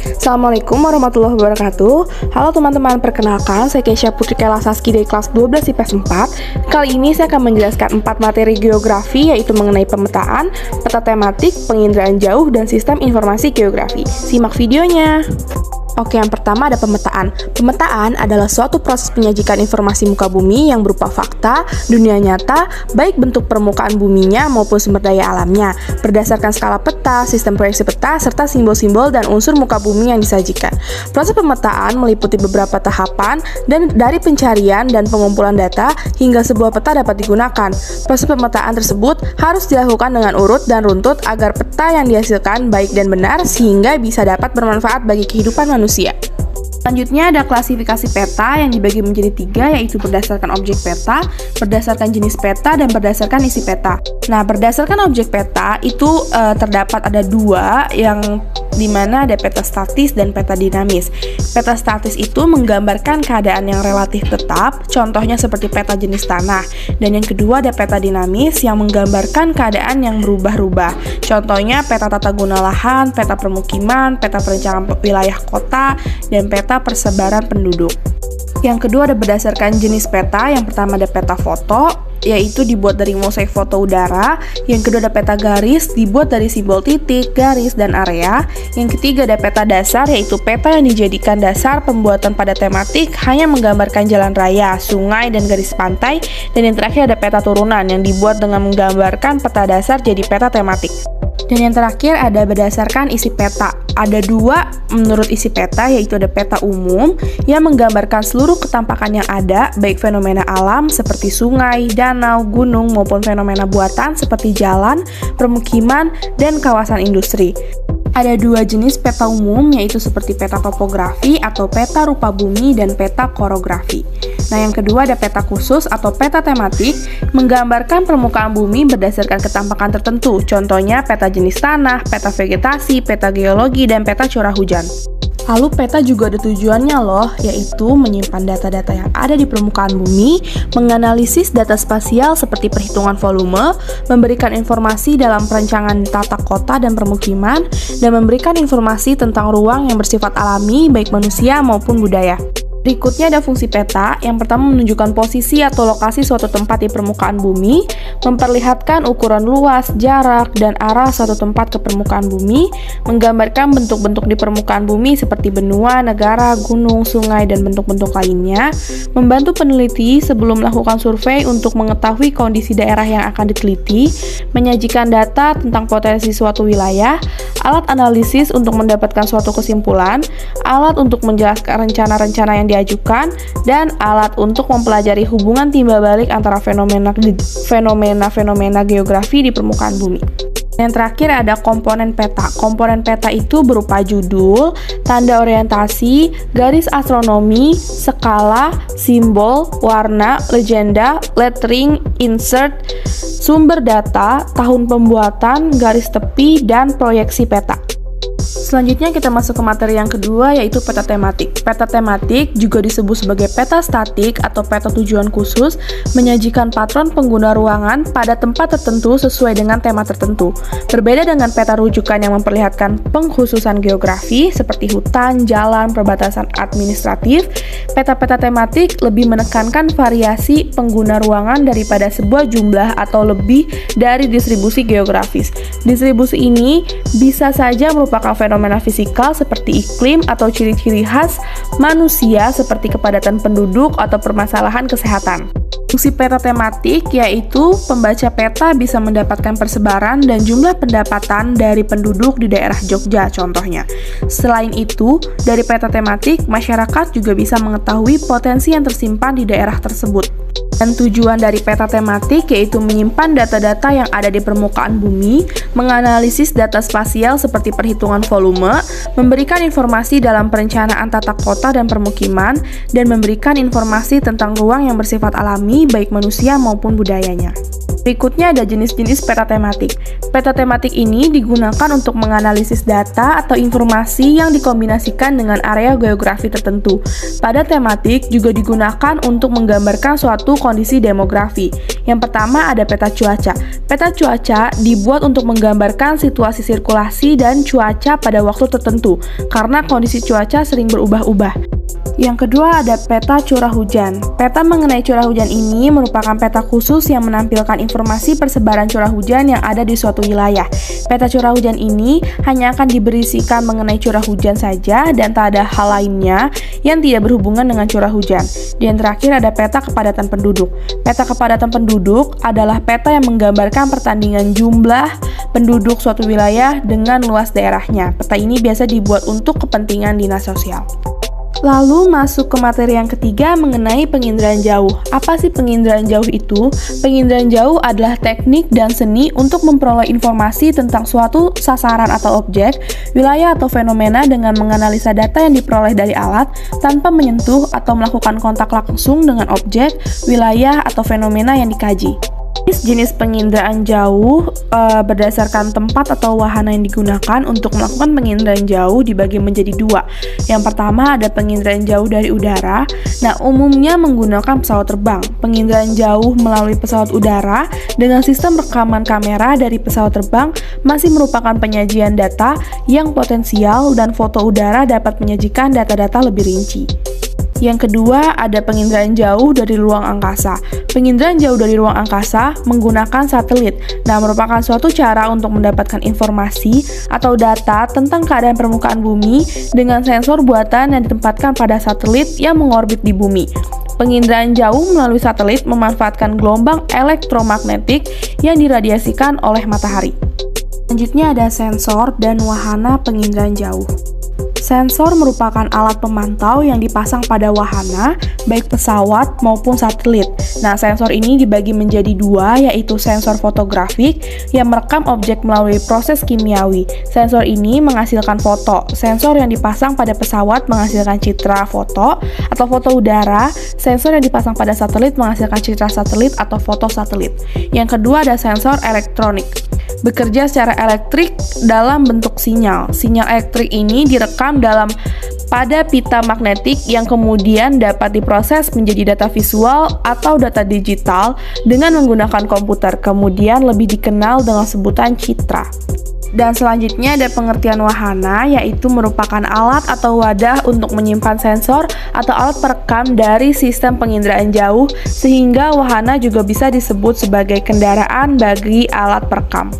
Assalamualaikum warahmatullahi wabarakatuh. Halo teman-teman, perkenalkan saya Keisha Putri Kayla Saski dari kelas 12 IPS 4. Kali ini saya akan menjelaskan 4 materi geografi, yaitu mengenai pemetaan, peta tematik, penginderaan jauh, dan sistem informasi geografi. Simak videonya. Oke, yang pertama ada pemetaan. Pemetaan adalah suatu proses penyajikan informasi muka bumi yang berupa fakta, dunia nyata, baik bentuk permukaan buminya maupun sumber daya alamnya, berdasarkan skala peta, sistem proyeksi peta, serta simbol-simbol dan unsur muka bumi yang disajikan. Proses pemetaan meliputi beberapa tahapan dan dari pencarian dan pengumpulan data hingga sebuah peta dapat digunakan. Proses pemetaan tersebut harus dilakukan dengan urut dan runtut agar peta yang dihasilkan baik dan benar sehingga bisa dapat bermanfaat bagi kehidupan manusia. Selanjutnya ada klasifikasi peta yang dibagi menjadi 3, yaitu berdasarkan objek peta, berdasarkan jenis peta, dan berdasarkan isi peta. Nah, berdasarkan objek peta itu terdapat ada 2, yang dimana ada peta statis dan peta dinamis. Peta statis itu menggambarkan keadaan yang relatif tetap, contohnya seperti peta jenis tanah. Dan yang kedua ada peta dinamis yang menggambarkan keadaan yang berubah-ubah, contohnya peta tata guna lahan, peta permukiman, peta perencanaan wilayah kota, dan peta persebaran penduduk. Yang kedua ada berdasarkan jenis peta. Yang pertama ada peta foto, yaitu dibuat dari mosaik foto udara. Yang kedua ada peta garis, dibuat dari simbol titik, garis, dan area. Yang ketiga ada peta dasar, yaitu peta yang dijadikan dasar pembuatan pada tematik, hanya menggambarkan jalan raya, sungai, dan garis pantai. Dan yang terakhir ada peta turunan, yang dibuat dengan menggambarkan peta dasar jadi peta tematik. Dan yang terakhir ada berdasarkan isi peta. Ada 2 menurut isi peta, yaitu ada peta umum yang menggambarkan seluruh ketampakan yang ada, baik fenomena alam seperti sungai, danau, gunung, maupun fenomena buatan seperti jalan, permukiman, dan kawasan industri. Ada 2 jenis peta umum, yaitu seperti peta topografi atau peta rupa bumi dan peta korografi. Nah, yang kedua ada peta khusus atau peta tematik, menggambarkan permukaan bumi berdasarkan ketampakan tertentu, contohnya peta jenis tanah, peta vegetasi, peta geologi, dan peta curah hujan. Lalu peta juga ada tujuannya loh, yaitu menyimpan data-data yang ada di permukaan bumi, menganalisis data spasial seperti perhitungan volume, memberikan informasi dalam perencanaan tata kota dan permukiman, dan memberikan informasi tentang ruang yang bersifat alami, baik manusia maupun budaya. Berikutnya ada fungsi peta. Yang pertama menunjukkan posisi atau lokasi suatu tempat di permukaan bumi, memperlihatkan ukuran luas, jarak, dan arah suatu tempat ke permukaan bumi, menggambarkan bentuk-bentuk di permukaan bumi seperti benua, negara, gunung, sungai, dan bentuk-bentuk lainnya, membantu peneliti sebelum melakukan survei untuk mengetahui kondisi daerah yang akan diteliti, menyajikan data tentang potensi suatu wilayah, alat analisis untuk mendapatkan suatu kesimpulan, alat untuk menjelaskan rencana-rencana yang diajukan, dan alat untuk mempelajari hubungan timbal balik antara fenomena geografi di permukaan bumi. Yang terakhir ada komponen peta. Komponen peta itu berupa judul, tanda orientasi, garis astronomi, skala, simbol, warna, legenda, lettering, insert, sumber data, tahun pembuatan, garis tepi, dan proyeksi peta. Selanjutnya kita masuk ke materi yang kedua, yaitu peta tematik. Peta tematik juga disebut sebagai peta statik atau peta tujuan khusus, menyajikan patron pengguna ruangan pada tempat tertentu sesuai dengan tema tertentu. Berbeda dengan peta rujukan yang memperlihatkan pengkhususan geografi seperti hutan, jalan, perbatasan administratif, peta-peta tematik lebih menekankan variasi pengguna ruangan daripada sebuah jumlah atau lebih dari distribusi geografis. Distribusi ini bisa saja merupakan fenomena fisikal seperti iklim atau ciri-ciri khas manusia seperti kepadatan penduduk atau permasalahan kesehatan. Fungsi peta tematik yaitu pembaca peta bisa mendapatkan persebaran dan jumlah pendapatan dari penduduk di daerah Jogja contohnya. Selain itu, dari peta tematik, masyarakat juga bisa mengetahui potensi yang tersimpan di daerah tersebut. Dan tujuan dari peta tematik yaitu menyimpan data-data yang ada di permukaan bumi, menganalisis data spasial seperti perhitungan volume, memberikan informasi dalam perencanaan tata kota dan permukiman, dan memberikan informasi tentang ruang yang bersifat alami baik manusia maupun budayanya. Berikutnya ada jenis-jenis peta tematik. Peta tematik ini digunakan untuk menganalisis data atau informasi yang dikombinasikan dengan area geografi tertentu. Pada tematik juga digunakan untuk menggambarkan suatu kondisi demografi. Yang pertama ada peta cuaca. Peta cuaca dibuat untuk menggambarkan situasi sirkulasi dan cuaca pada waktu tertentu, karena kondisi cuaca sering berubah-ubah. Yang kedua ada peta curah hujan. Peta mengenai curah hujan ini merupakan peta khusus yang menampilkan informasi persebaran curah hujan yang ada di suatu wilayah. Peta curah hujan ini hanya akan diberisikan mengenai curah hujan saja dan tak ada hal lainnya yang tidak berhubungan dengan curah hujan. Dan terakhir ada peta kepadatan penduduk. Peta kepadatan penduduk adalah peta yang menggambarkan pertandingan jumlah penduduk suatu wilayah dengan luas daerahnya. Peta ini biasa dibuat untuk kepentingan dinas sosial. Lalu masuk ke materi yang ketiga mengenai penginderaan jauh. Apa sih penginderaan jauh itu? Penginderaan jauh adalah teknik dan seni untuk memperoleh informasi tentang suatu sasaran atau objek, wilayah atau fenomena dengan menganalisa data yang diperoleh dari alat tanpa menyentuh atau melakukan kontak langsung dengan objek, wilayah, atau fenomena yang dikaji. Jenis penginderaan jauh berdasarkan tempat atau wahana yang digunakan untuk melakukan penginderaan jauh dibagi menjadi dua. Yang pertama ada penginderaan jauh dari udara. Nah, umumnya menggunakan pesawat terbang. Penginderaan jauh melalui pesawat udara dengan sistem rekaman kamera dari pesawat terbang masih merupakan penyajian data yang potensial dan foto udara dapat menyajikan data-data lebih rinci. Yang kedua, ada penginderaan jauh dari ruang angkasa. Penginderaan jauh dari ruang angkasa menggunakan satelit. Nah, merupakan suatu cara untuk mendapatkan informasi atau data tentang keadaan permukaan bumi dengan sensor buatan yang ditempatkan pada satelit yang mengorbit di bumi. Penginderaan jauh melalui satelit memanfaatkan gelombang elektromagnetik yang diradiasikan oleh matahari. Selanjutnya ada sensor dan wahana penginderaan jauh. Sensor merupakan alat pemantau yang dipasang pada wahana, baik pesawat maupun satelit. Nah, sensor ini dibagi menjadi dua, yaitu sensor fotografik yang merekam objek melalui proses kimiawi. Sensor ini menghasilkan foto. Sensor yang dipasang pada pesawat menghasilkan citra foto atau foto udara. Sensor yang dipasang pada satelit menghasilkan citra satelit atau foto satelit. Yang kedua ada sensor elektronik. Bekerja secara elektrik dalam bentuk sinyal. Sinyal elektrik ini direkam pada pita magnetik yang kemudian dapat diproses menjadi data visual atau data digital dengan menggunakan komputer, kemudian lebih dikenal dengan sebutan citra. Dan selanjutnya ada pengertian wahana, yaitu merupakan alat atau wadah untuk menyimpan sensor atau alat perekam dari sistem penginderaan jauh, sehingga wahana juga bisa disebut sebagai kendaraan bagi alat perekam.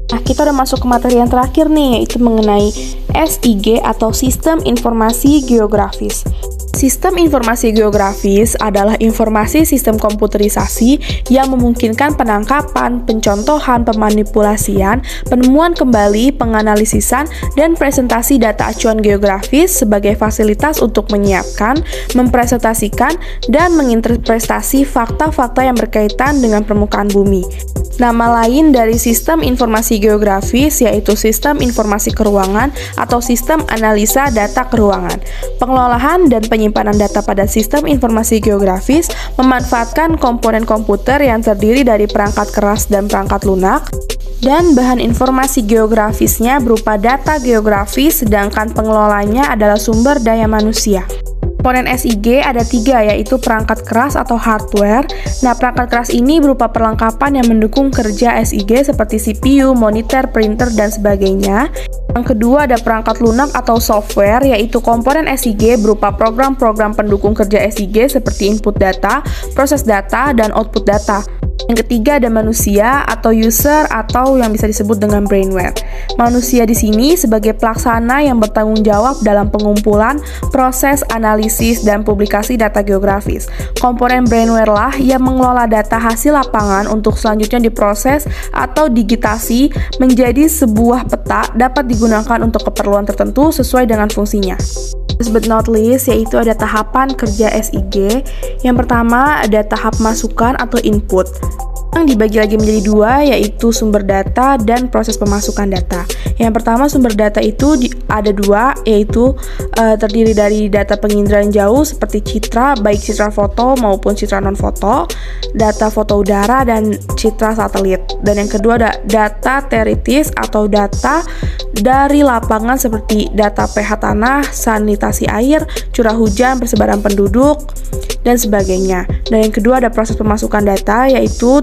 Nah, kita udah masuk ke materi yang terakhir nih, yaitu mengenai SIG atau Sistem Informasi Geografis. Sistem informasi geografis adalah informasi sistem komputerisasi yang memungkinkan penangkapan, pencontohan, pemanipulasian, penemuan kembali, penganalisisan, dan presentasi data acuan geografis sebagai fasilitas untuk menyiapkan, mempresentasikan, dan menginterpretasi fakta-fakta yang berkaitan dengan permukaan bumi. Nama lain dari sistem informasi geografis yaitu sistem informasi keuangan atau sistem analisa data keuangan. Pengelolaan dan penyimpanan data pada sistem informasi geografis memanfaatkan komponen komputer yang terdiri dari perangkat keras dan perangkat lunak, dan bahan informasi geografisnya berupa data geografis, sedangkan pengelolanya adalah sumber daya manusia. Komponen SIG ada 3, yaitu perangkat keras atau hardware. Nah, perangkat keras ini berupa perlengkapan yang mendukung kerja SIG seperti CPU, monitor, printer, dan sebagainya. Yang kedua ada perangkat lunak atau software, yaitu komponen SIG berupa program-program pendukung kerja SIG seperti input data, proses data, dan output data. Yang ketiga ada manusia atau user atau yang bisa disebut dengan brainware. Manusia di sini sebagai pelaksana yang bertanggung jawab dalam pengumpulan, proses, analisis, dan publikasi data geografis. Komponen brainware lah yang mengelola data hasil lapangan untuk selanjutnya diproses atau digitasi menjadi sebuah peta dapat digunakan untuk keperluan tertentu sesuai dengan fungsinya. Last but not least, yaitu ada tahapan kerja SIG. Yang pertama ada tahap masukan atau input, yang dibagi lagi menjadi 2, yaitu sumber data dan proses pemasukan data. Yang pertama sumber data itu ada 2, yaitu terdiri dari data penginderaan jauh seperti citra, baik citra foto maupun citra non-foto, data foto udara, dan citra satelit. Dan yang kedua ada data teoritis atau data dari lapangan seperti data pH tanah, sanitasi air, curah hujan, persebaran penduduk, dan sebagainya. Dan yang kedua ada proses pemasukan data, yaitu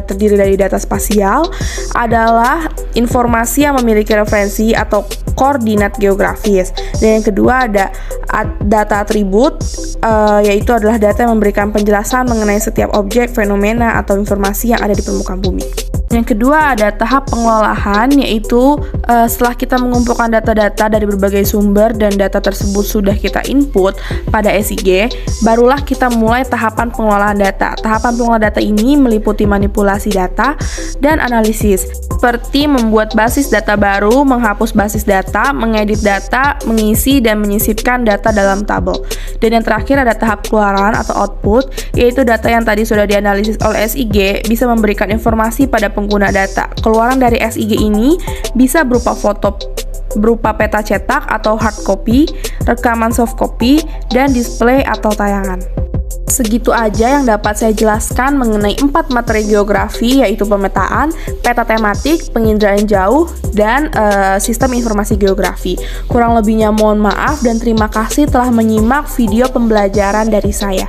terdiri dari data spasial, adalah informasi yang memiliki referensi atau koordinat geografis. Dan yang kedua ada data atribut, yaitu adalah data yang memberikan penjelasan mengenai setiap objek, fenomena, atau informasi yang ada di permukaan bumi. Yang kedua ada tahap pengelolaan, yaitu setelah kita mengumpulkan data-data dari berbagai sumber dan data tersebut sudah kita input pada SIG, barulah kita mulai tahapan pengelolaan data. Tahapan pengelolaan data ini meliputi manipulasi data dan analisis, seperti membuat basis data baru, menghapus basis data, mengedit data, mengisi dan menyisipkan data dalam tabel. Dan yang terakhir ada tahap keluaran atau output, yaitu data yang tadi sudah dianalisis oleh SIG bisa memberikan informasi pada pengguna data. Keluaran dari SIG ini bisa berupa foto berupa peta cetak atau hard copy, rekaman soft copy, dan display atau tayangan. Segitu aja yang dapat saya jelaskan mengenai 4 materi geografi, yaitu pemetaan, peta tematik, penginderaan jauh, dan sistem informasi geografi. Kurang lebihnya mohon maaf dan terima kasih telah menyimak video pembelajaran dari saya.